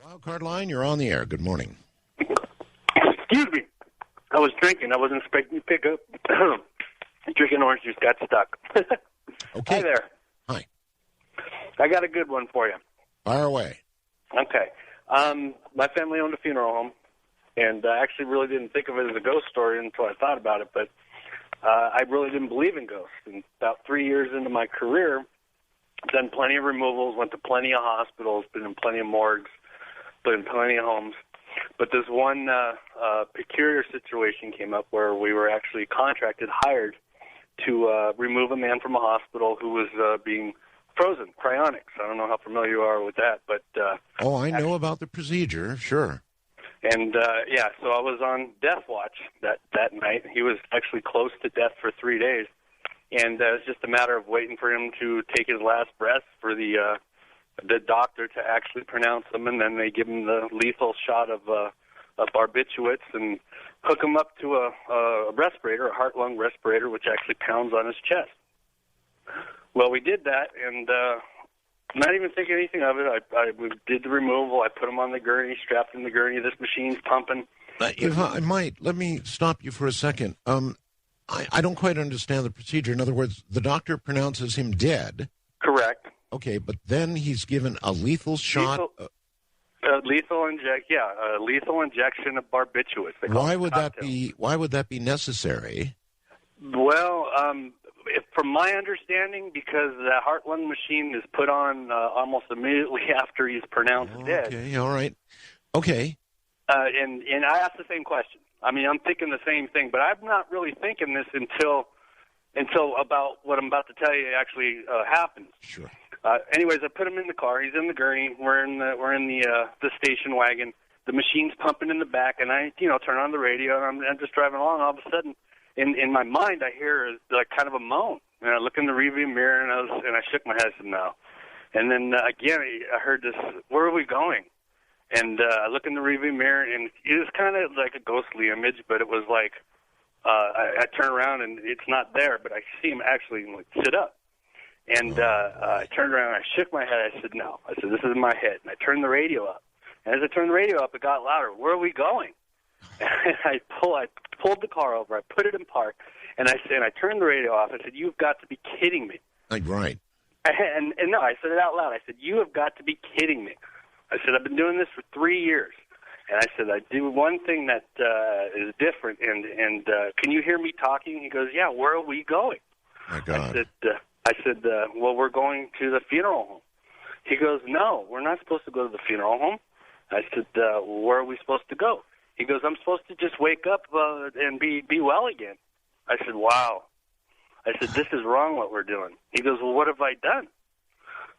Wildcard line, you're on the air. Good morning. Excuse me. I was drinking. I wasn't expecting to pick up. Drinking orange juice, got stuck. Okay. Hi there. Hi. I got a good one for you. Fire away. Okay. My family owned a funeral home, and I actually really didn't think of it as a ghost story until I thought about it, but I really didn't believe in ghosts. And about 3 years into my career, done plenty of removals, went to plenty of hospitals, been in plenty of morgues, been in plenty of homes. But this one peculiar situation came up where we were actually hired to remove a man from a hospital who was being frozen, cryonics. I don't know how familiar you are with that, but... I know about the procedure, sure. And, so I was on death watch that night. He was actually close to death for 3 days. And it was just a matter of waiting for him to take his last breath for the doctor to actually pronounce him, and then they give him the lethal shot of barbiturates and hook him up to a respirator, a heart-lung respirator, which actually pounds on his chest. Well, we did that, and not even thinking anything of it. I did the removal. I put him on the gurney, strapped in the gurney. This machine's pumping. If I might, let me stop you for a second. I don't quite understand the procedure. In other words, the doctor pronounces him dead. Correct. Okay, but then he's given a lethal shot. Lethal injection of barbiturates. Why would that be necessary? Well, from my understanding, because the heart-lung machine is put on almost immediately after he's pronounced dead. Okay, all right. Okay. And I asked the same question. I mean, I'm thinking the same thing, but I'm not really thinking this until about what I'm about to tell you actually happens. Sure. Anyways, I put him in the car. He's in the gurney. We're in the station wagon. The machine's pumping in the back, and I turn on the radio, and I'm just driving along. All of a sudden, in my mind, I hear like kind of a moan, and I look in the rearview mirror, and I shook my head. I said no. And then again, I heard this. Where are we going? And I look in the rearview mirror, and it was kind of like a ghostly image, but it was like I turn around and it's not there, but I see him actually like sit up. And I turned around and I shook my head. I said, no. I said, this is in my head. And I turned the radio up. And as I turned the radio up, it got louder. Where are we going? And I pulled the car over. I put it in park. And I turned the radio off. I said, you've got to be kidding me. Right. And no, I said it out loud. I said, you have got to be kidding me. I said, I've been doing this for 3 years. And I said, I do one thing that is different. And can you hear me talking? He goes, yeah, where are we going? My God. I said, well, we're going to the funeral home. He goes, no, we're not supposed to go to the funeral home. I said, where are we supposed to go? He goes, I'm supposed to just wake up and be well again. I said, wow. I said, this is wrong what we're doing. He goes, well, what have I done?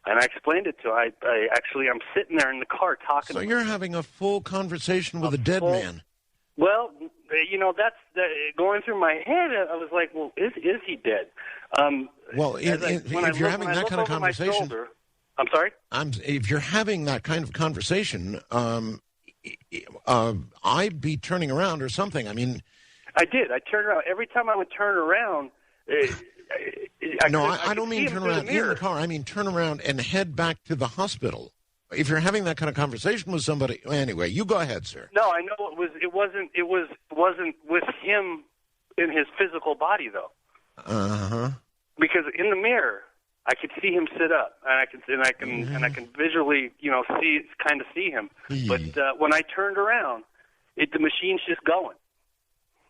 And I explained it to him. I'm sitting there in the car talking to him. So you're having a full conversation with a dead man. Well, that's going through my head. I was like, well, is he dead? If you're having that kind of conversation, I'm sorry. If you're having that kind of conversation, I'd be turning around or something. I mean, I did. I turned around every time I would turn around. I don't mean turn around in the car. I mean turn around and head back to the hospital. If you're having that kind of conversation with somebody, anyway, you go ahead, sir. No, I know it wasn't with him in his physical body though. Uh-huh. Because in the mirror, I could see him sit up, and I can visually, see him. But when I turned around, the machine's just going.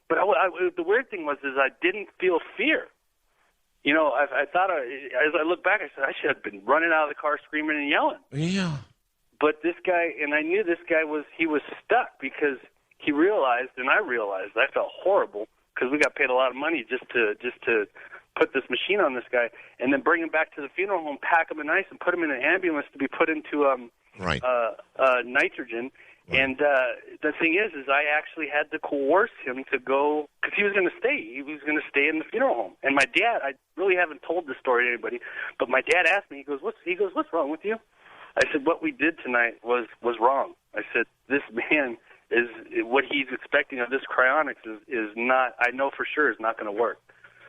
But the weird thing was I didn't feel fear. I thought, as I look back, I said, I should have been running out of the car screaming and yelling. Yeah. But this guy, and I knew this guy was stuck because he realized, and I realized, I felt horrible because we got paid a lot of money just to put this machine on this guy and then bring him back to the funeral home, pack him in ice, and put him in an ambulance to be put into nitrogen. Right. And the thing is I actually had to coerce him to go because he was going to stay. He was going to stay in the funeral home. And my dad, I really haven't told this story to anybody, but my dad asked me. He goes, "What's wrong with you?" I said, "What we did tonight was wrong." I said, "This man is what he's expecting of this cryonics is not. I know for sure is not going to work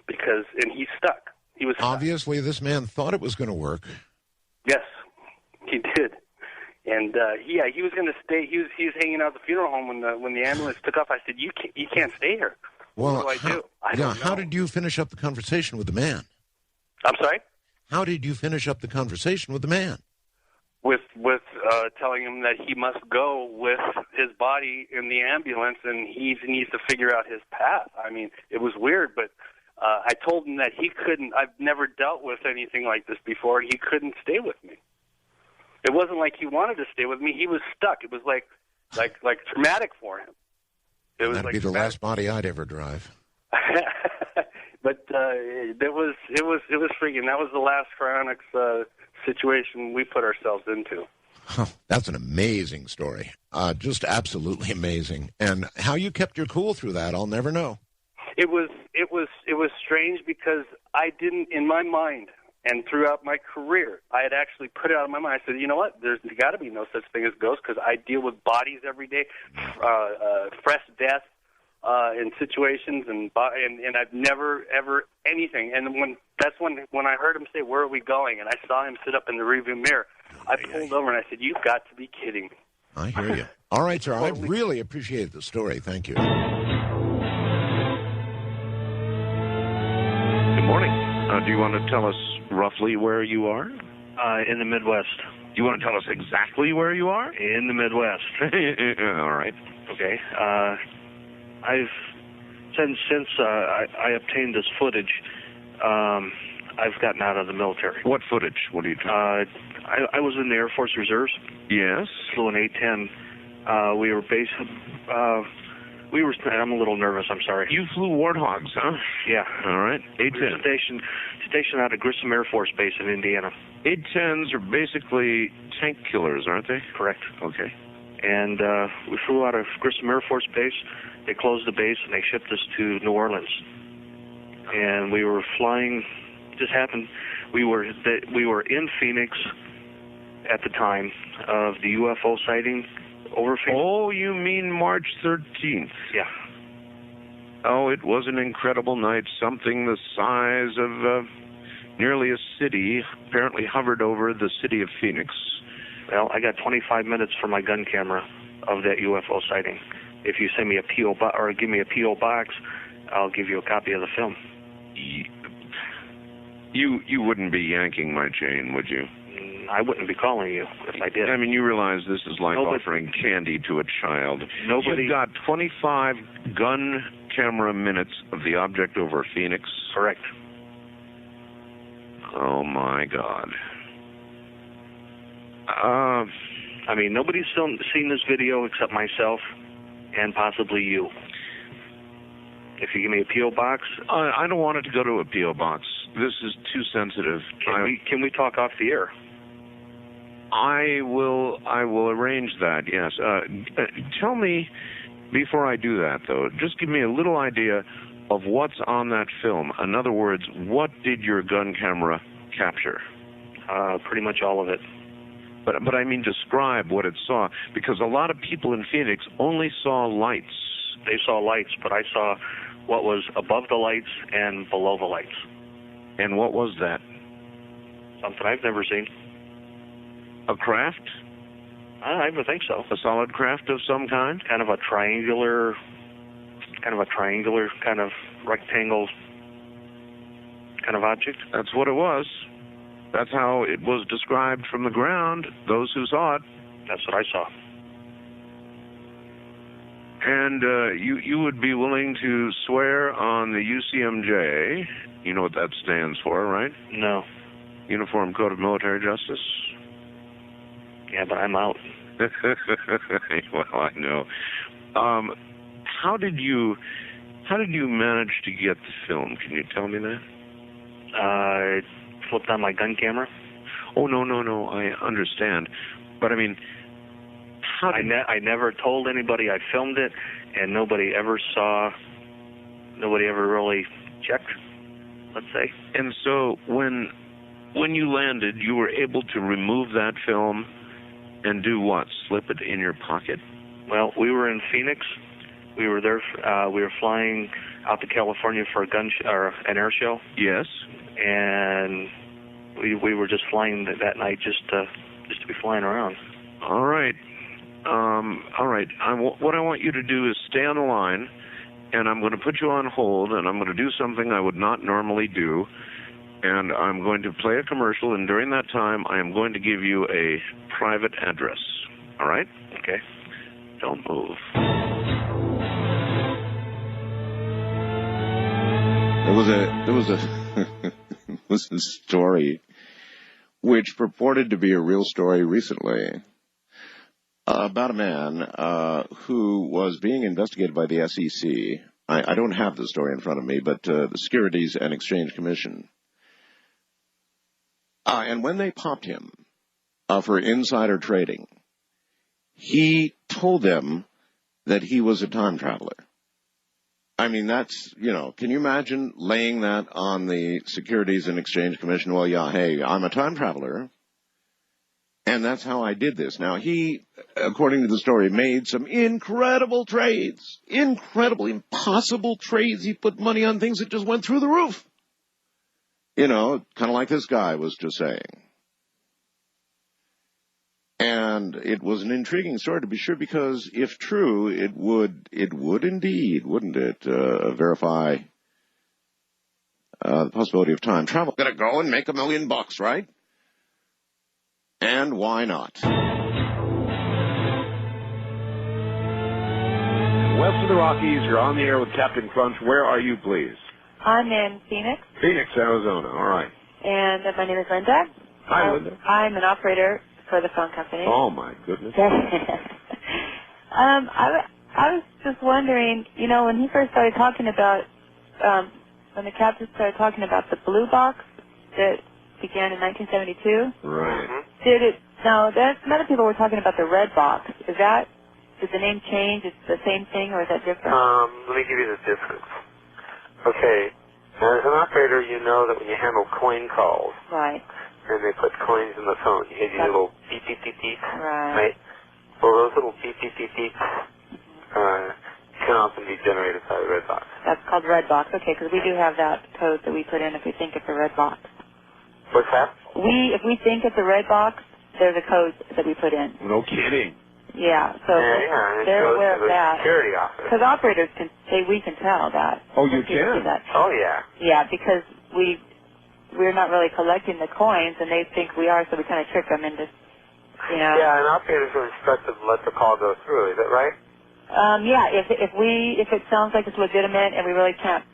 and he's stuck. He was stuck. Obviously, this man thought it was going to work. Yes, he did." And he was going to stay. He was hanging out at the funeral home when the ambulance took off. I said, you can't stay here. Well, what do I do? I don't know. How did you finish up the conversation with the man? I'm sorry? How did you finish up the conversation with the man? With telling him that he must go with his body in the ambulance, and he needs to figure out his path. I mean, it was weird, but I told him that he couldn't. I've never dealt with anything like this before. He couldn't stay with me. It wasn't like he wanted to stay with me. He was stuck. It was like traumatic for him. That'd be the last body I'd ever drive. But it was freaking. That was the last Cryonics situation we put ourselves into. Oh, that's an amazing story. Just absolutely amazing. And how you kept your cool through that, I'll never know. It was strange because I didn't, in my mind, and throughout my career, I had actually put it out of my mind. I said, you know what? There's got to be no such thing as ghosts because I deal with bodies every day, fresh death in situations, and I've never ever anything. And when I heard him say, "Where are we going?" and I saw him sit up in the rearview mirror, I pulled over and I said, "You've got to be kidding me." I hear you. All right, sir. I really appreciate the story. Thank you. Good morning. Do you want to tell us roughly where you are? In the Midwest. You want to tell us exactly where you are? In the Midwest. All right. Okay. I've since I obtained this footage. I've gotten out of the military. What footage? What are you talking? I was in the Air Force Reserves. Yes. Flew an A-10. We were based. I'm a little nervous. I'm sorry. You flew Warthogs, huh? Yeah. All right. A-10. We were stationed out of Grissom Air Force Base in Indiana. A-10s are basically tank killers, aren't they? Correct. Okay. And we flew out of Grissom Air Force Base. They closed the base and they shipped us to New Orleans. And we were flying. Just happened. We were in Phoenix at the time of the UFO sighting over Phoenix. Oh, you mean March 13th? Yeah. Oh, it was an incredible night. Something the size of nearly a city apparently hovered over the city of Phoenix. Well, I got 25 minutes for my gun camera of that UFO sighting. If you send me a P.O. box or give me a P.O. box, I'll give you a copy of the film. You wouldn't be yanking my chain, would you? I wouldn't be calling you if I did. I mean, you realize this is like offering candy to a child. You've got 25 gun camera minutes of the object over Phoenix? Correct. Oh, my God. I mean, nobody's seen this video except myself and possibly you. If you give me a P.O. box... I don't want it to go to a P.O. box. This is too sensitive. Can we talk off the air? I will arrange that, yes. Tell me, before I do that, though, just give me a little idea of what's on that film. In other words, what did your gun camera capture? Pretty much all of it. But I mean, describe what it saw, because a lot of people in Phoenix only saw lights. They saw lights, but I saw what was above the lights and below the lights. And what was that? Something I've never seen. A craft? I would think so. A solid craft of some kind? Kind of a triangular, kind of rectangle kind of object. That's what it was. That's how it was described from the ground, those who saw it. That's what I saw. And you would be willing to swear on the UCMJ, you know what that stands for, right? No. Uniform Code of Military Justice? Yeah, but I'm out. Well, I know. How did you manage to get the film? Can you tell me that? I flipped on my gun camera. Oh, no, I understand. But I mean, I never told anybody I filmed it, and nobody ever really checked, let's say. And so when you landed, you were able to remove that film and do what? Slip it in your pocket? Well, we were in Phoenix. We were there. We were flying out to California for an air show. Yes. And we were just flying that night just to be flying around. All right. All right. What I want you to do is stay on the line, and I'm going to put you on hold, and I'm going to do something I would not normally do, and I'm going to play a commercial, and during that time, I am going to give you a private address. All right? Okay. Don't move. There was a story which purported to be a real story recently about a man who was being investigated by the SEC. I don't have the story in front of me, but the Securities and Exchange Commission. And when they popped him for insider trading, he told them that he was a time traveler. I mean, that's, can you imagine laying that on the Securities and Exchange Commission? Well, yeah, hey, I'm a time traveler, and that's how I did this. Now, he, according to the story, made some incredible trades, impossible trades. He put money on things that just went through the roof. Kind of like this guy was just saying. And it was an intriguing story, to be sure, because if true, it would indeed, wouldn't it, verify the possibility of time travel. Gonna go and make $1 million, right? And why not? West of the Rockies, you're on the air with Captain Crunch. Where are you, please? I'm in Phoenix. Phoenix, Arizona. All right. And my name is Linda. Hi, Linda. I'm an operator for the phone company. Oh, my goodness. I was just wondering, when he first started talking about, when the captain started talking about the blue box that began in 1972. Right. Now, some other people were talking about the red box. Did the name change? It's the same thing, or is that different? Let me give you the difference. Okay. Now, as an operator, you know that when you handle coin calls, right, and they put coins in the phone, you get these little beep, beep, beep, beep, right? Well, those little beep, beep, beep, beep can often be generated by the red box. That's called red box. Okay, because we do have that code that we put in if we think it's a red box. What's that? If we think it's a red box, there's a code that we put in. No kidding. Yeah, so they're aware of that. Security office. Because operators can say we can tell that. Oh, you can? Oh, yeah. Yeah, because we're not really collecting the coins, and they think we are, so we kind of trick them into, Yeah, and operators are instructed to let the call go through. Is that right? Yeah, if it sounds like it's legitimate and we really can't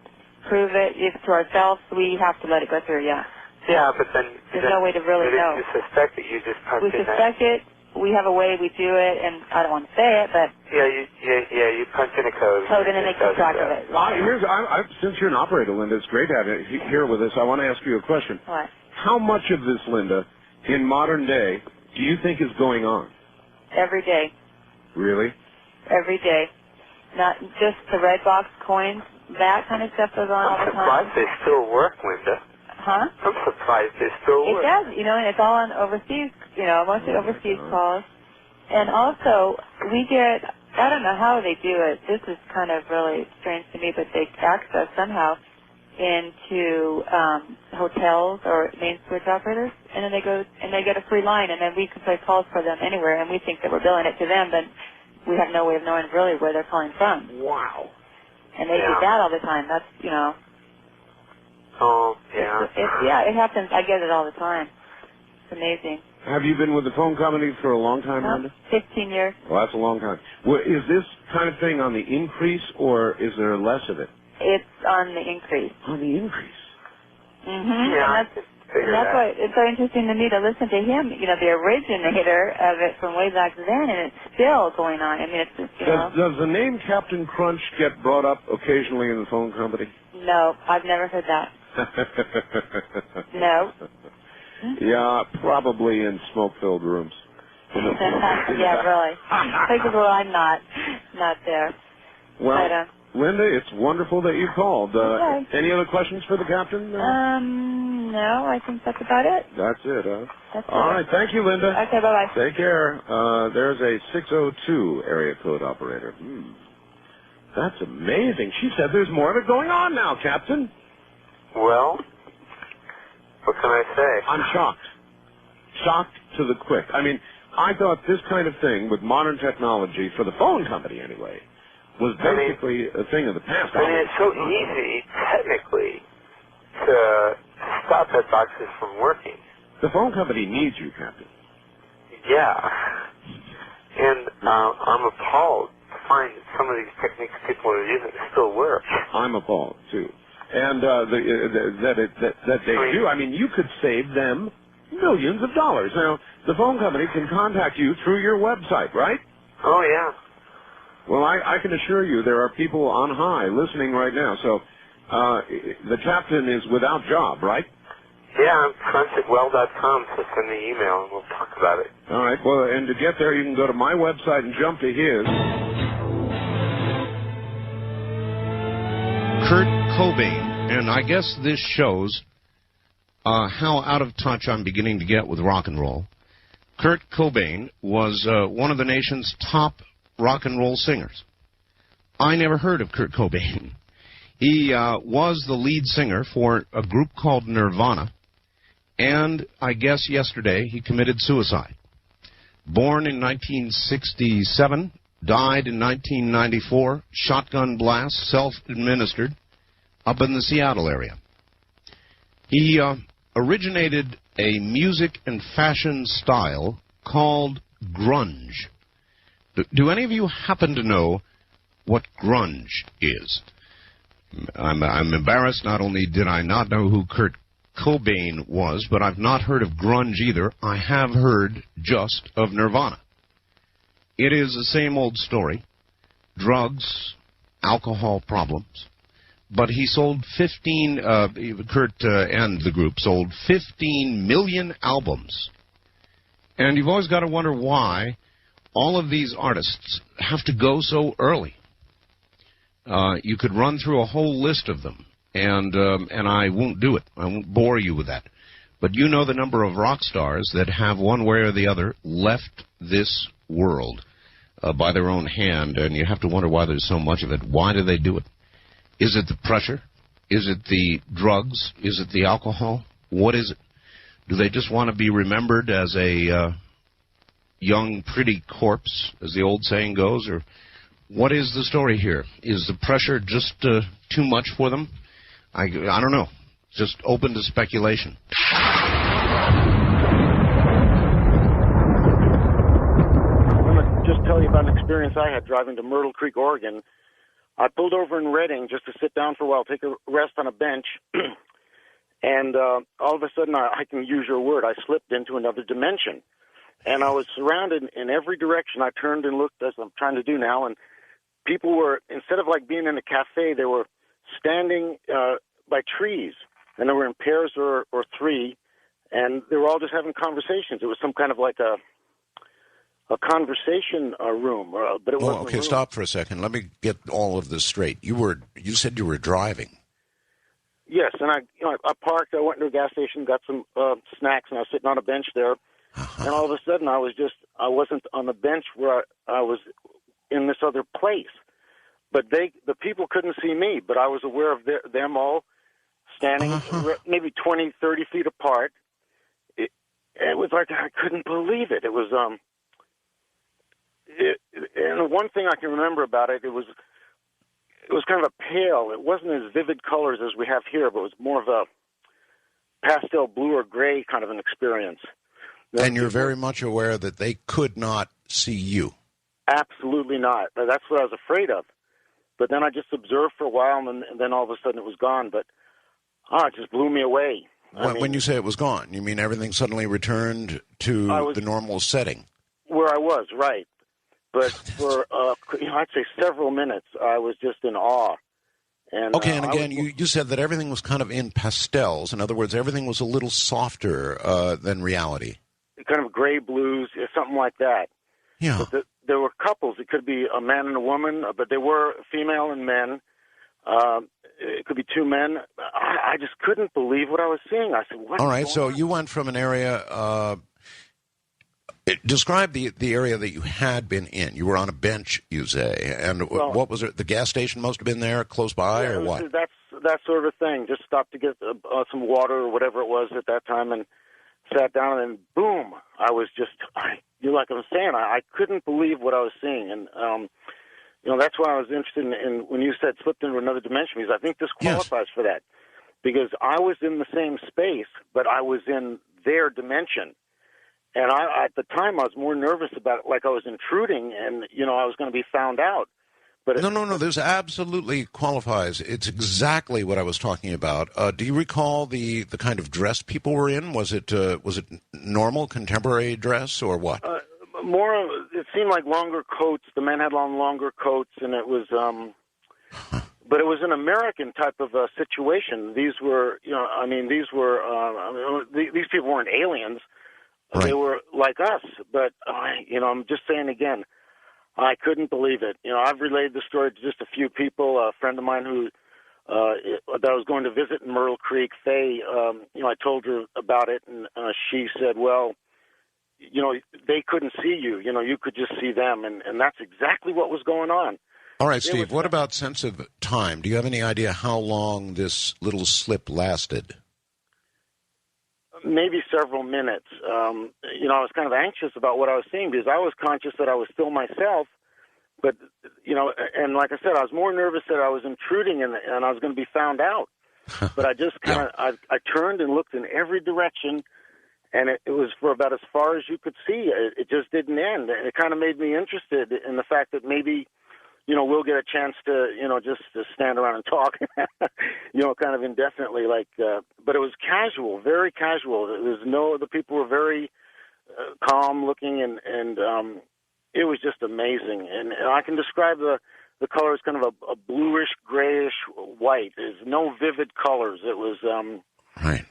prove it to ourselves, we have to let it go through. Yeah. Yeah, but then there's no way to really know. You suspect it. You just punch in. We suspect it. We have a way we do it, and I don't want to say it, but you punch in a code, and then they keep track of it. Since you're an operator, Linda, it's great to have you here with us. I want to ask you a question. What? How much of this, Linda, in modern day, do you think is going on? Every day. Really? Every day. Not just the red box coins. That kind of stuff goes on all the time. I'm surprised they still work, Linda. Huh? I'm surprised they still work. It does, and it's all on overseas, mostly overseas calls. And also, we get, I don't know how they do it. This is kind of really strange to me, but they access somehow into hotels or main switch operators, and then they get a free line, and then we can place calls for them anywhere, and we think that we're billing it to them, but we have no way of knowing really where they're calling from. Wow. And they do that all the time. That's, Oh, yeah. It happens. I get it all the time. It's amazing. Have you been with the phone company for a long time, Linda? 15 years. Well, that's a long time. Well, is this kind of thing on the increase, or is there less of it? It's on the increase. On the increase? Mm-hmm. Yeah, and that's why it's so interesting to me to listen to him, the originator of it from way back then, and it's still going on. I mean, it's just, Does the name Captain Crunch get brought up occasionally in the phone company? No, I've never heard that. No. Yeah, probably in smoke-filled rooms. Yeah, really. Places where I'm not there. Well, but, Linda, it's wonderful that you called. Okay. Any other questions for the captain? No, I think that's about it. That's it, huh? That's All it. right, thank you, Linda. Okay, bye-bye. Take care. There's a 602 area code operator. That's amazing. She said there's more of it going on now, Captain. Well, what can I say? I'm shocked. Shocked to the quick. I mean, I thought this kind of thing with modern technology, for the phone company anyway, was basically a thing of the past. I mean, it's so easy, technically, to stop that boxes from working. The phone company needs you, Captain. Yeah. And I'm appalled to find that some of these techniques people are using still work. I'm appalled, too. And that they do. I mean, you could save them millions of dollars. Now, the phone company can contact you through your website, right? Oh, yeah. Well, I can assure you there are people on high listening right now. So the captain is without job, right? Yeah, I'm frontsatwell.com, so send me an email and we'll talk about it. All right. Well, and to get there, you can go to my website and jump to his. Kurt Kobain, and I guess this shows how out of touch I'm beginning to get with rock and roll. Kurt Kobain was one of the nation's top rock and roll singers. I never heard of Kurt Kobain. He was the lead singer for a group called Nirvana, and I guess yesterday he committed suicide. Born in 1967, died in 1994, shotgun blast, self-administered, up in the Seattle area. He originated a music and fashion style called grunge. Do any of you happen to know what grunge is? I'm embarrassed. Not only did I not know who Kurt Kobain was, but I've not heard of grunge either. I have heard just of Nirvana. It is the same old story. Drugs, alcohol problems. But he sold Kurt and the group sold 15 million albums. And you've always got to wonder why all of these artists have to go so early. You could run through a whole list of them, and I won't do it. I won't bore you with that. But you know the number of rock stars that have one way or the other left this world by their own hand, and you have to wonder why there's so much of it. Why do they do it? Is it the pressure? Is it the drugs? Is it the alcohol? What is it? Do they just want to be remembered as a young, pretty corpse, as the old saying goes, or what is the story here? Is the pressure just too much for them? I don't know. Just open to speculation. I'm going to just tell you about an experience I had driving to Myrtle Creek, Oregon. I pulled over in Redding just to sit down for a while, take a rest on a bench, and all of a sudden, I can use your word, I slipped into another dimension. And I was surrounded in every direction. I turned and looked, as I'm trying to do now, and people were, instead of like being in a cafe, they were standing by trees, and they were in pairs or three, and they were all just having conversations. It was some kind of like a conversation room, but it wasn't. Okay, stop for a second. Let me get all of this straight. You said you were driving. Yes, and I parked. I went to a gas station, got some snacks, and I was sitting on a bench there. Uh-huh. And all of a sudden, I wasn't on the bench where I was in this other place. But the people couldn't see me, but I was aware of them all standing maybe 20, 30 feet apart. It was like I couldn't believe it. It was and one thing I can remember about it, it was kind of a pale. It wasn't as vivid colors as we have here, but it was more of a pastel blue or gray kind of an experience. And you're very much aware that they could not see you. Absolutely not. That's what I was afraid of. But then I just observed for a while, and then all of a sudden it was gone. But it just blew me away. When you say it was gone, you mean everything suddenly returned to the normal setting? Where I was, right. But for, I'd say several minutes, I was just in awe. And, okay, and again, you said that everything was kind of in pastels. In other words, everything was a little softer than reality. Kind of gray blues, something like that. Yeah. But there were couples. It could be a man and a woman, but they were female and men. It could be two men. I just couldn't believe what I was seeing. I said, what? All right, so you went from an area... describe the area that you had been in. You were on a bench, you say. And what was it? The gas station must have been there close by, or what? That's that sort of thing. Just stopped to get some water or whatever it was at that time. And sat down, and then boom, I was just, like I'm saying, I couldn't believe what I was seeing. And, that's why I was interested in when you said slipped into another dimension, because I think this qualifies for that. Because I was in the same space, but I was in their dimension. And at the time, I was more nervous about it, like I was intruding, and, I was going to be found out. But No, this absolutely qualifies. It's exactly what I was talking about. Do you recall the kind of dress people were in? Was it normal, contemporary dress, or what? It seemed like longer coats. The men had longer coats, and it was... But it was an American type of situation. These were, these people weren't aliens. Right. They were like us. But, I'm just saying again, I couldn't believe it. I've relayed the story to just a few people. A friend of mine who that I was going to visit in Myrtle Creek, Faye, I told her about it, and she said, well, they couldn't see you. You could just see them. And that's exactly what was going on. All right, Steve, what about sense of time? Do you have any idea how long this little slip lasted? Maybe several minutes. I was kind of anxious about what I was seeing because I was conscious that I was still myself. But, and like I said, I was more nervous that I was intruding and I was going to be found out. But I just kind of, I turned and looked in every direction, and it was for about as far as you could see. It just didn't end. And it kind of made me interested in the fact that maybe... we'll get a chance to, just to stand around and talk, kind of indefinitely, but it was casual, very casual. The people were very calm looking, and it was just amazing. And I can describe the color as kind of a bluish, grayish white. There's no vivid colors. It was, right.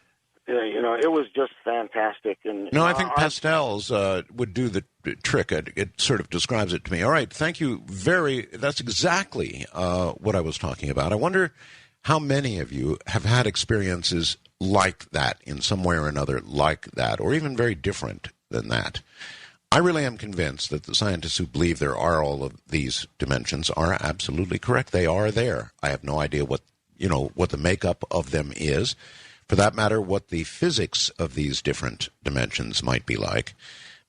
It was just fantastic. And I think pastels would do the trick. It sort of describes it to me. All right, thank you. That's exactly what I was talking about. I wonder how many of you have had experiences like that in some way or another, like that, or even very different than that. I really am convinced that the scientists who believe there are all of these dimensions are absolutely correct. They are there. I have no idea what the makeup of them is. For that matter, what the physics of these different dimensions might be like.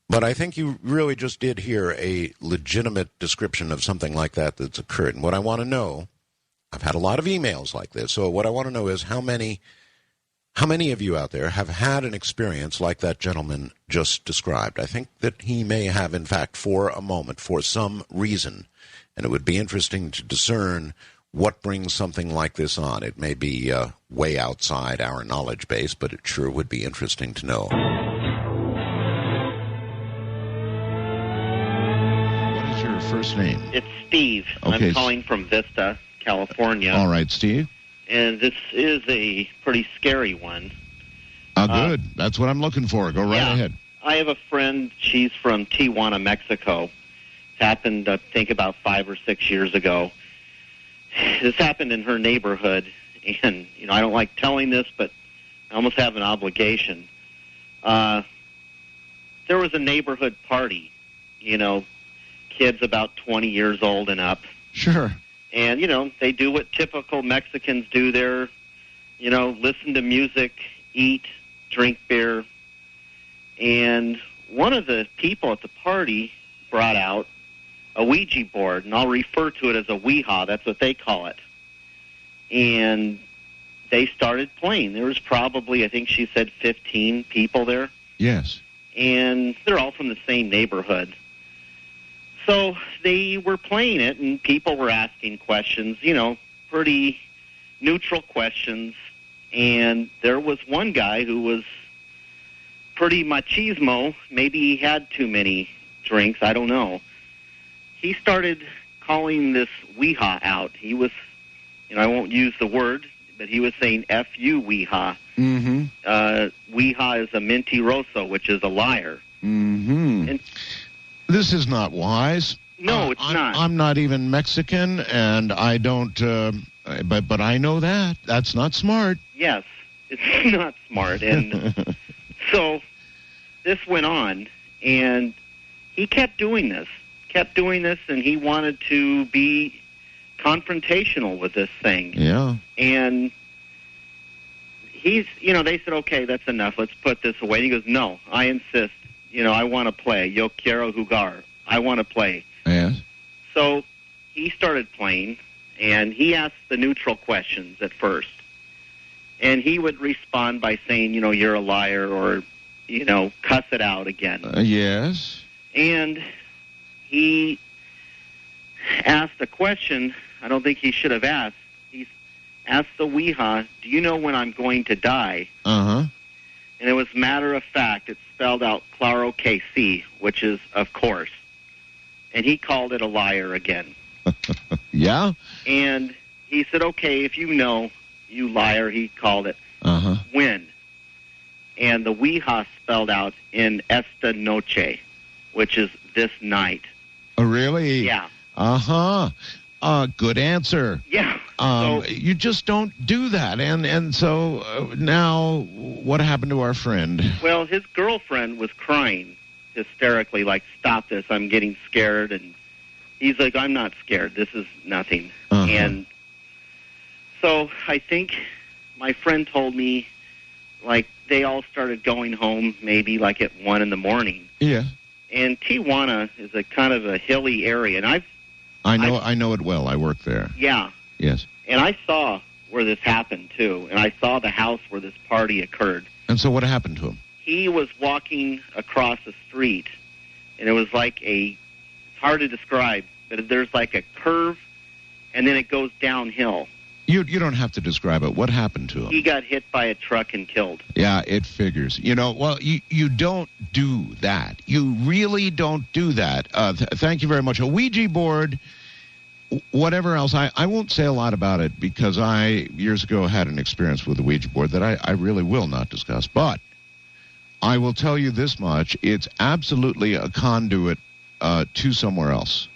But I think you really just did hear a legitimate description of something like that that's occurred. And what I want to know, I've had a lot of emails like this, so what I want to know is how many of you out there have had an experience like that gentleman just described? I think that he may have, in fact, for a moment, for some reason, and it would be interesting to discern what brings something like this on. It may be way outside our knowledge base, but it sure would be interesting to know. What is your first name? It's Steve. Okay. I'm calling from Vista, California. All right, Steve. And this is a pretty scary one. Good. That's what I'm looking for. Go right ahead. I have a friend. She's from Tijuana, Mexico. It happened, I think, about 5 or 6 years ago. This happened in her neighborhood, and, I don't like telling this, but I almost have an obligation. There was a neighborhood party, kids about 20 years old and up. Sure. And, they do what typical Mexicans do there, listen to music, eat, drink beer. And one of the people at the party brought out a Ouija board, and I'll refer to it as a Ouija. That's what they call it. And they started playing. There was probably, I think she said 15 people there. Yes. And they're all from the same neighborhood. So they were playing it, and people were asking questions, pretty neutral questions. And there was one guy who was pretty machismo. Maybe he had too many drinks. I don't know. He started calling this Ouija out. He was, I won't use the word, but he was saying, F you, Ouija. Mm-hmm. Ouija is a mentiroso, which is a liar. Mm-hmm. And this is not wise. No, it's not. I'm not even Mexican, and I don't, but I know that. That's not smart. Yes, it's not smart. And so this went on, and he kept doing this, and he wanted to be confrontational with this thing. Yeah. And he's, they said, okay, that's enough. Let's put this away. And he goes, no, I insist. I want to play. Yo quiero jugar. I want to play. Yes. So he started playing, and he asked the neutral questions at first. And he would respond by saying, you're a liar, or, cuss it out again. Yes. And he asked a question I don't think he should have asked. He asked the Ouija, do you know when I'm going to die? Uh-huh. And it was matter of fact. It spelled out Claro KC, which is, of course. And he called it a liar again. Yeah? And he said, okay, if you know, you liar, he called it. Uh-huh. When? And the Ouija spelled out in esta noche, which is this night. Oh, really? Yeah. Uh-huh. Good answer. Yeah. You just don't do that. And so now what happened to our friend? Well, his girlfriend was crying hysterically, like, stop this, I'm getting scared. And he's like, I'm not scared. This is nothing. Uh-huh. And so I think my friend told me, like, they all started going home maybe like at 1 in the morning. Yeah. And Tijuana is a kind of a hilly area, and I know it well. I work there. Yeah. Yes. And I saw where this happened, too, and I saw the house where this party occurred. And so what happened to him? He was walking across the street, and it was like it's hard to describe, but there's like a curve, and then it goes downhill. You don't have to describe it. What happened to him? He got hit by a truck and killed. Yeah, it figures. Well, you don't do that. You really don't do that. Thank you very much. A Ouija board, whatever else, I won't say a lot about it because I, years ago, had an experience with a Ouija board that I really will not discuss. But I will tell you this much. It's absolutely a conduit to somewhere else.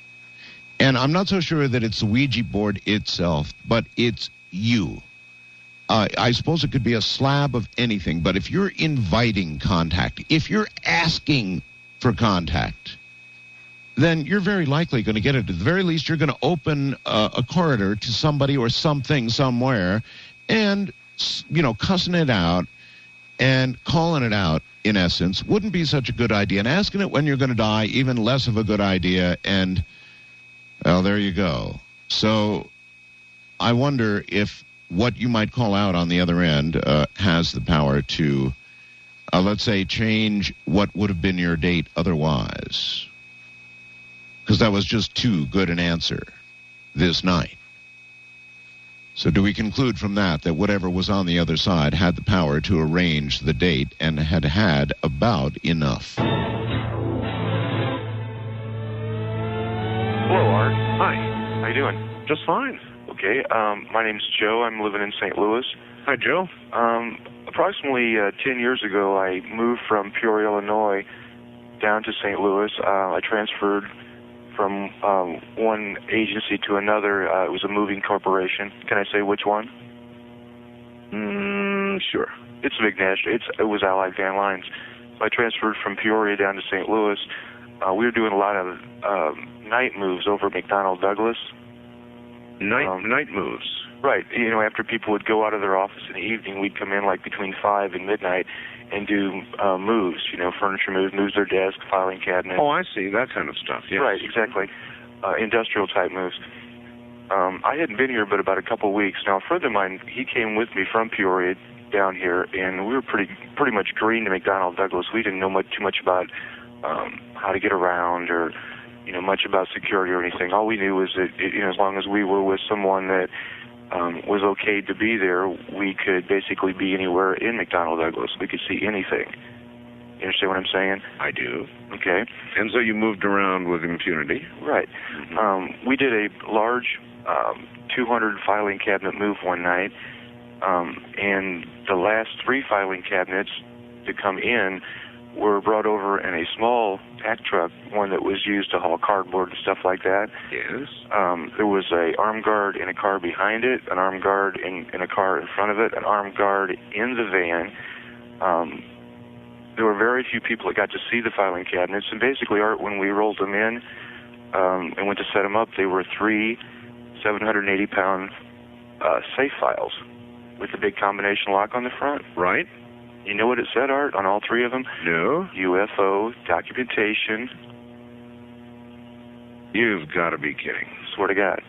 And I'm not so sure that it's the Ouija board itself, but it's you. I suppose it could be a slab of anything, but if you're inviting contact, if you're asking for contact, then you're very likely going to get it. At the very least, you're going to open a corridor to somebody or something somewhere and, cussing it out and calling it out, in essence, wouldn't be such a good idea. And asking it when you're going to die, even less of a good idea. And well, there you go. So I wonder if what you might call out on the other end has the power to, let's say, change what would have been your date otherwise. Because that was just too good an answer this night. So do we conclude from that whatever was on the other side had the power to arrange the date and had about enough? Hello, Art. Hi. How you doing? Just fine. Okay. My name's Joe. I'm living in St. Louis. Hi, Joe. Approximately 10 years ago, I moved from Peoria, Illinois, down to St. Louis. I transferred from one agency to another. It was a moving corporation. Can I say which one? Sure. It's a big national. It was Allied Van Lines. So I transferred from Peoria down to St. Louis. We were doing a lot of night moves over at McDonnell Douglas. Night moves. Right. After people would go out of their office in the evening, we'd come in like between 5 and midnight and do moves, furniture moves their desk, filing cabinet. Oh, I see. That kind of stuff, yes. Right, exactly. Industrial type moves. I hadn't been here but about a couple of weeks. Now, a friend of mine, he came with me from Peoria down here, and we were pretty much green to McDonnell Douglas. We didn't know too much about how to get around or much about security or anything. All we knew was that as long as we were with someone that was okay to be there, we could basically be anywhere in McDonnell Douglas. We could see anything. You understand what I'm saying? I do. Okay. And so you moved around with impunity? Right. Mm-hmm. We did a large 200 filing cabinet move one night, and the last 3 filing cabinets to come in were brought over in a small pack truck, one that was used to haul cardboard and stuff like that. Yes. There was a armed guard in a car behind it, an armed guard in a car in front of it, an armed guard in the van. There were very few people that got to see the filing cabinets, and basically, Art, when we rolled them in and went to set them up, they were 3 780-pound safe files. with the big combination lock on the front. Right. You know what it said, Art, on all three of them? No. UFO documentation. You've got to be kidding. Swear to God.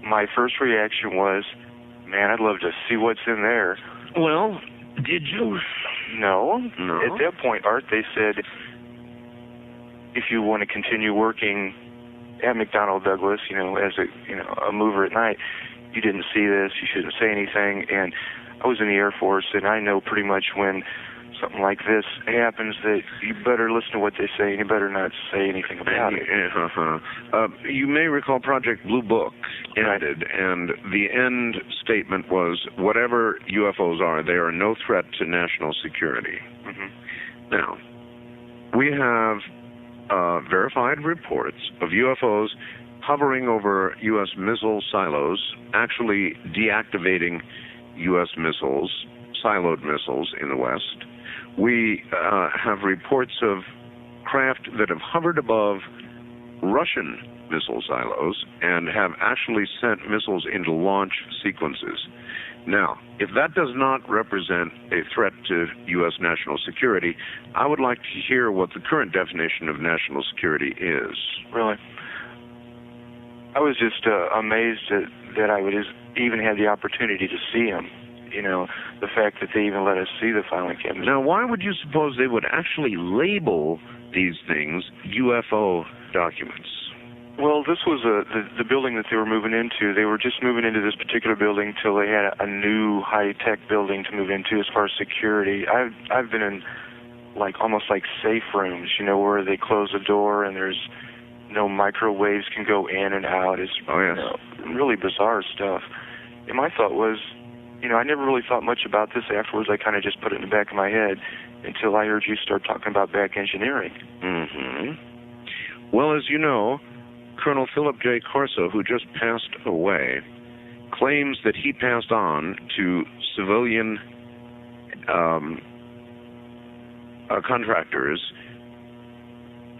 My first reaction was, man, I'd love to see what's in there. Well, did you? No. No. At that point, Art, they said, if you want to continue working at McDonnell Douglas, as a mover at night, you didn't see this, you shouldn't say anything. And I was in the Air Force, and I know pretty much when something like this happens that you better listen to what they say and you better not say anything about it. You may recall Project Blue Book ended, and the end statement was, whatever UFOs are, they are no threat to national security. Mm-hmm. Now, we have verified reports of UFOs hovering over U.S. missile silos, actually deactivating U.S. missiles, siloed missiles in the West. We have reports of craft that have hovered above Russian missile silos and have actually sent missiles into launch sequences. Now, if that does not represent a threat to U.S. national security, I would like to hear what the current definition of national security is. Really? I was just amazed that I would even have the opportunity to see them. The fact that they even let us see the filing cabinets. Now, why would you suppose they would actually label these things UFO documents? Well, this was the building that they were moving into. They were just moving into this particular building till they had a new high-tech building to move into as far as security. I've been in almost like safe rooms, where they close the door and there's no microwaves can go in and out. It's really bizarre stuff. And my thought was, I never really thought much about this afterwards. I kind of just put it in the back of my head until I heard you start talking about back engineering. Mm-hmm. Well, as you know, Colonel Philip J. Corso, who just passed away, claims that he passed on to civilian contractors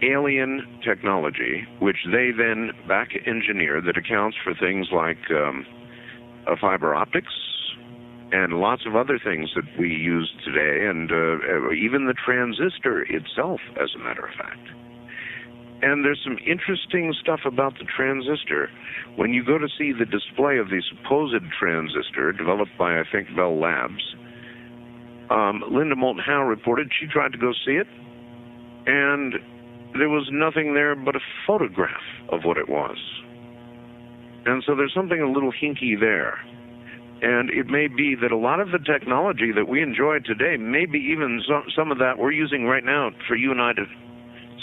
alien technology, which they then back engineer, that accounts for things like fiber optics and lots of other things that we use today, and even the transistor itself, as a matter of fact. And there's some interesting stuff about the transistor. When you go to see the display of the supposed transistor developed by, I think, Bell Labs, Linda Moulton Howe reported she tried to go see it, and there was nothing there but a photograph of what it was. And so there's something a little hinky there. And it may be that a lot of the technology that we enjoy today, maybe even some of that we're using right now for you and I to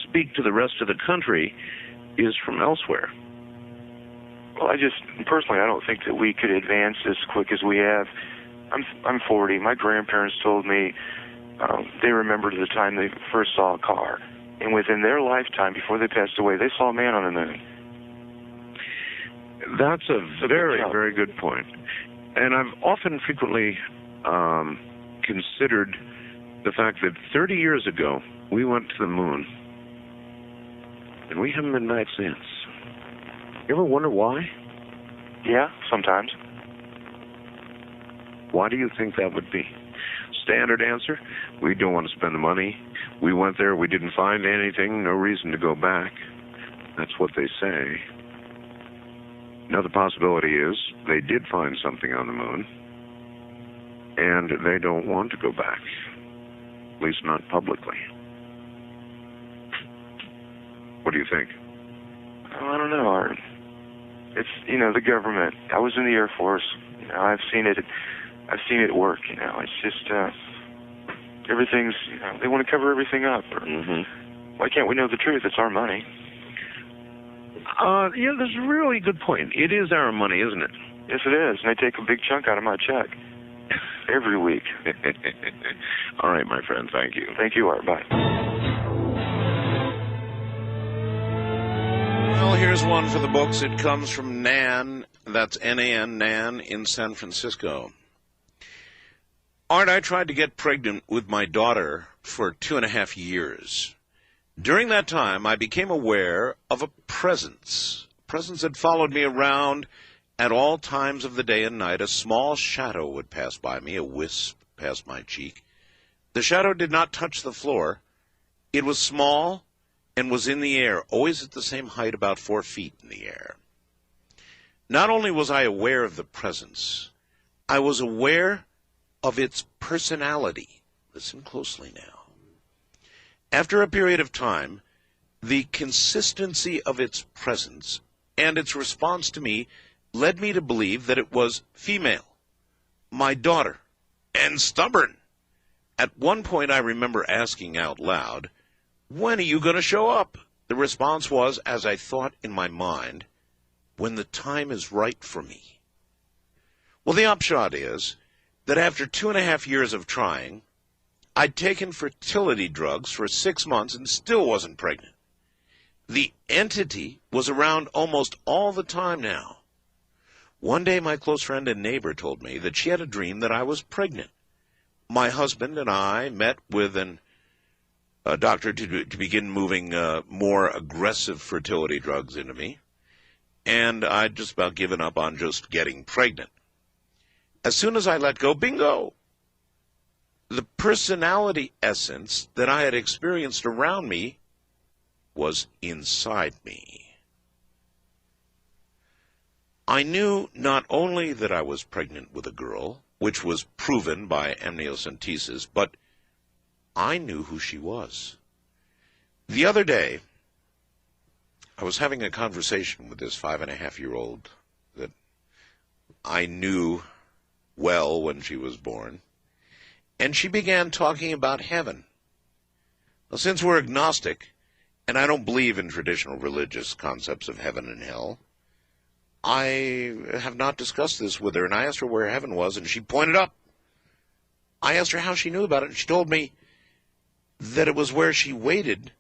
speak to the rest of the country, is from elsewhere. Well, I don't think that we could advance as quick as we have. I'm 40. My grandparents told me they remembered the time they first saw a car. And within their lifetime, before they passed away, they saw a man on the moon. That's a very, very good point. And I've often frequently considered the fact that 30 years ago, we went to the moon. And we haven't been back since. You ever wonder why? Yeah, sometimes. Why do you think that would be? Standard answer, we don't want to spend the money. We went there, we didn't find anything, no reason to go back. That's what they say. Another possibility is they did find something on the moon, and they don't want to go back, at least not publicly. What do you think? I don't know, Art. It's, the government. I was in the Air Force. I've seen it work, It's just, everything's, they want to cover everything up. Mm-hmm. Why can't we know the truth? It's our money. That's a really good point. It is our money, isn't it? Yes, it is. And I take a big chunk out of my check every week. All right, my friend. Thank you. Thank you, Art. Bye. Well, here's one for the books. It comes from Nan. That's N-A-N, Nan, in San Francisco. Art, I tried to get pregnant with my daughter for 2.5 years. During that time, I became aware of a presence. A presence had followed me around At all times of the day and night, a small shadow would pass by me, a wisp past my cheek. The shadow did not touch the floor. It was small and was in the air, always at the same height, about 4 feet in the air. Not only was I aware of the presence, I was aware of its personality. Listen closely now. After a period of time, the consistency of its presence and its response to me led me to believe that it was female, my daughter, and stubborn. At one point, I remember asking out loud, "When are you going to show up?" The response was, as I thought in my mind, "When the time is right for me." Well, the upshot is that after 2.5 years of trying, I'd taken fertility drugs for 6 months and still wasn't pregnant. The entity was around almost all the time now. One day, my close friend and neighbor told me that she had a dream that I was pregnant. My husband and I met with a doctor to begin moving more aggressive fertility drugs into me, and I'd just about given up on just getting pregnant. As soon as I let go, bingo! The personality essence that I had experienced around me was inside me. I knew not only that I was pregnant with a girl, which was proven by amniocentesis, but I knew who she was. The other day, I was having a conversation with this 5.5-year-old that I knew well when she was born, and she began talking about heaven. Well, since we're agnostic, and I don't believe in traditional religious concepts of heaven and hell, I have not discussed this with her, and I asked her where heaven was, and she pointed up. I asked her how she knew about it, and she told me that it was where she waited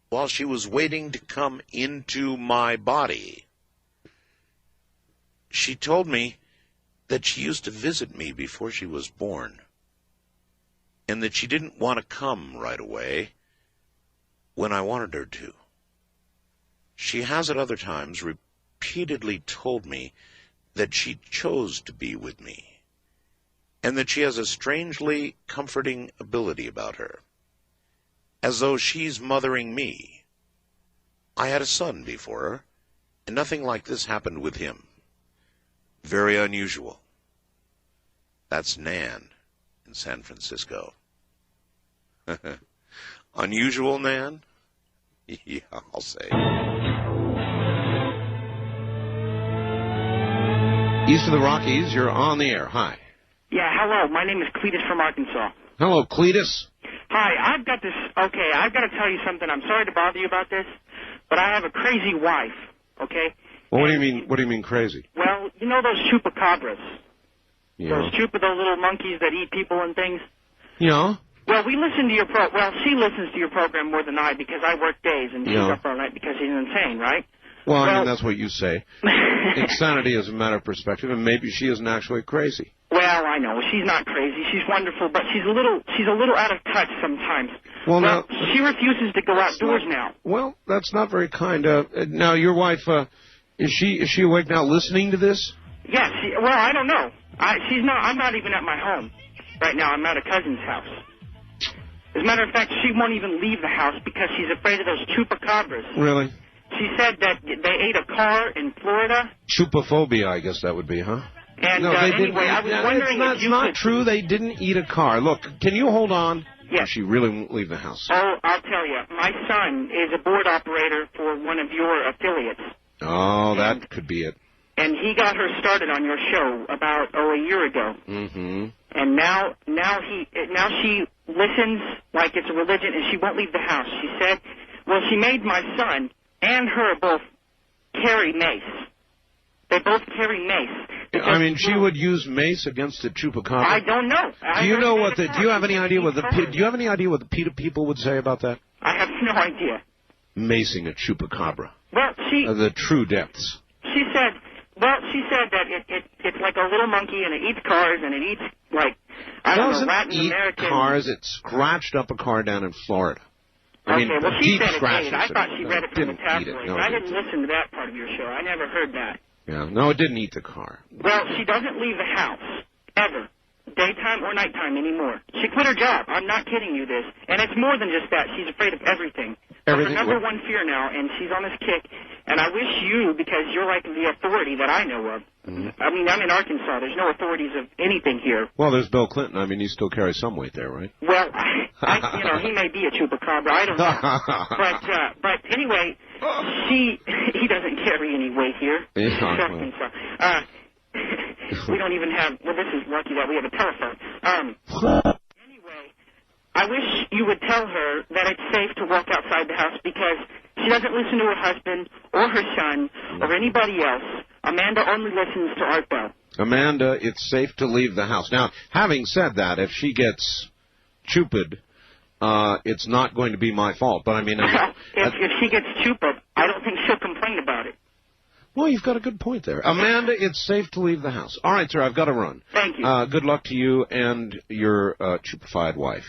while she was waiting to come into my body. She told me that she used to visit me before she was born, and that she didn't want to come right away when I wanted her to. She has at other times repeatedly told me that she chose to be with me, and that she has a strangely comforting ability about her, as though she's mothering me. I had a son before her, and nothing like this happened with him. Very unusual. That's Nan in San Francisco. Unusual, Nan? Yeah, I'll say. East of the Rockies, you're on the air. Hi. Yeah, hello. My name is Cletus from Arkansas. Hello, Cletus. Hi, I've got to tell you something. I'm sorry to bother you about this, but I have a crazy wife, okay? Well, what do you mean? What do you mean crazy? Well, you know those chupacabras? Yeah. Those little monkeys that eat people and things? Yeah. Well, she listens to your program more than I because I work days and she's up all night because she's insane, right? Well, I mean, that's what you say. Insanity is a matter of perspective, and maybe she isn't actually crazy. Well, I know. She's not crazy. She's wonderful, but she's a little out of touch sometimes. Well, now, she refuses to go outdoors now. Well, that's not very kind. Now, your wife, is she awake now listening to this? Yes. Well, I don't know. I'm not even at my home right now. I'm at a cousin's house. As a matter of fact, she won't even leave the house because she's afraid of those chupacabras. Really? She said that they ate a car in Florida. Chupaphobia, I guess that would be, huh? And anyway, I was wondering if you not true. They didn't eat a car. Look, can you hold on? Yes. She really won't leave the house. Oh, I'll tell you. My son is a board operator for one of your affiliates. Oh, that could be it. And he got her started on your show about a year ago. Mm-hmm. And now she listens like it's a religion, and she won't leave the house. She said, well, she made my son and her both carry mace. They both carry mace. I mean, she would use mace against a chupacabra. I don't know. Do you have any idea what the PETA people would say about that? I have no idea. Macing a chupacabra. Well, the true depths. She said that it's like a little monkey, and it eats cars, and it eats, like, I don't know, Latin American. It cars. It scratched up a car down in Florida. I mean, well, she said it scratches. did. I thought she read it from the tabloid. No, I didn't listen to that part of your show. I never heard that. Yeah. No, it didn't eat the car. Well, she doesn't leave the house, ever. Daytime or nighttime anymore. She quit her job. I'm not kidding you this. And it's more than just that. She's afraid of everything. Everything. That's her number one fear now, and she's on this kick. And I wish you, because you're like the authority that I know of. Mm-hmm. I mean, I'm in Arkansas. There's no authorities of anything here. Well, there's Bill Clinton. I mean, he still carries some weight there, right? Well, he may be a chupacabra. I don't know. But anyway, he doesn't carry any weight here. Yeah. We don't even have, well, this is lucky that we have a telephone. Anyway, I wish you would tell her that it's safe to walk outside the house because she doesn't listen to her husband or her son or anybody else. Amanda only listens to Art Bell. Amanda, it's safe to leave the house. Now, having said that, if she gets chupid, it's not going to be my fault. But I mean, if she gets chupid, I don't think she'll complain about it. Well, you've got a good point there. Amanda, it's safe to leave the house. All right, sir, I've got to run. Thank you. Good luck to you and your chupified wife.